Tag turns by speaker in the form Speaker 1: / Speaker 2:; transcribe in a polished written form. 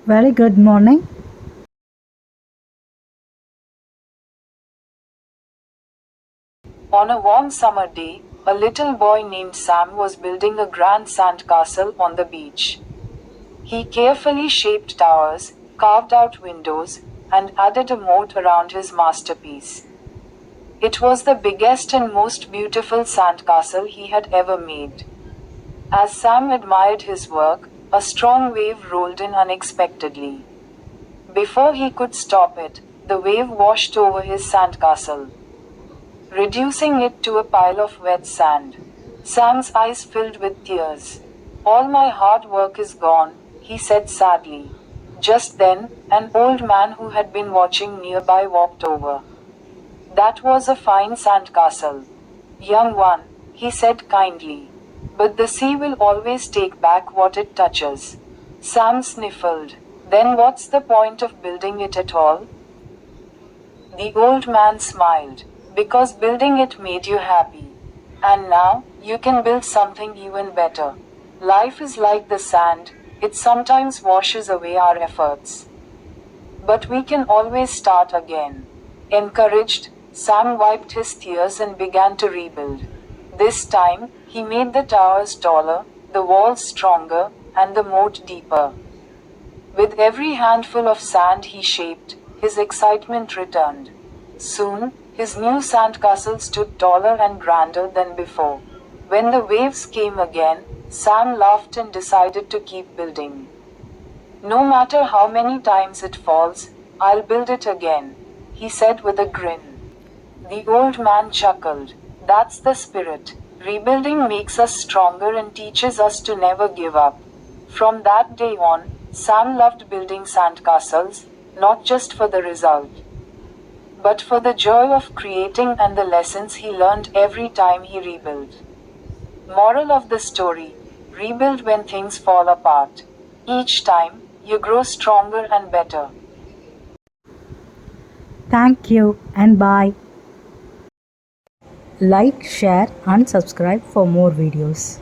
Speaker 1: Very good morning.
Speaker 2: On a warm summer day, a little boy named Sam was building a grand sandcastle on the beach. He carefully shaped towers, carved out windows, and added a moat around his masterpiece. It was the biggest and most beautiful sandcastle he had ever made. As Sam admired his work, a strong wave rolled in unexpectedly. Before he could stop it, the wave washed over his sandcastle, reducing it to a pile of wet sand. Sam's eyes filled with tears. All my hard work is gone, he said sadly. Just then, an old man who had been watching nearby walked over. That was a fine sandcastle. Young one, he said kindly. But the sea will always take back what it touches. Sam sniffled. Then what's the point of building it at all? The old man smiled. Because building it made you happy. And now, you can build something even better. Life is like the sand, it sometimes washes away our efforts. But we can always start again. Encouraged, Sam wiped his tears and began to rebuild. This time, he made the towers taller, the walls stronger, and the moat deeper. With every handful of sand he shaped, his excitement returned. Soon, his new sandcastle stood taller and grander than before. When the waves came again, Sam laughed and decided to keep building. No matter how many times it falls, I'll build it again, he said with a grin. The old man chuckled. That's the spirit. Rebuilding makes us stronger and teaches us to never give up. From that day on, Sam loved building sandcastles, not just for the result, but for the joy of creating and the lessons he learned every time he rebuilt. Moral of the story: rebuild when things fall apart. Each time, you grow stronger and better.
Speaker 1: Thank you and bye. Like, share, and subscribe for more videos.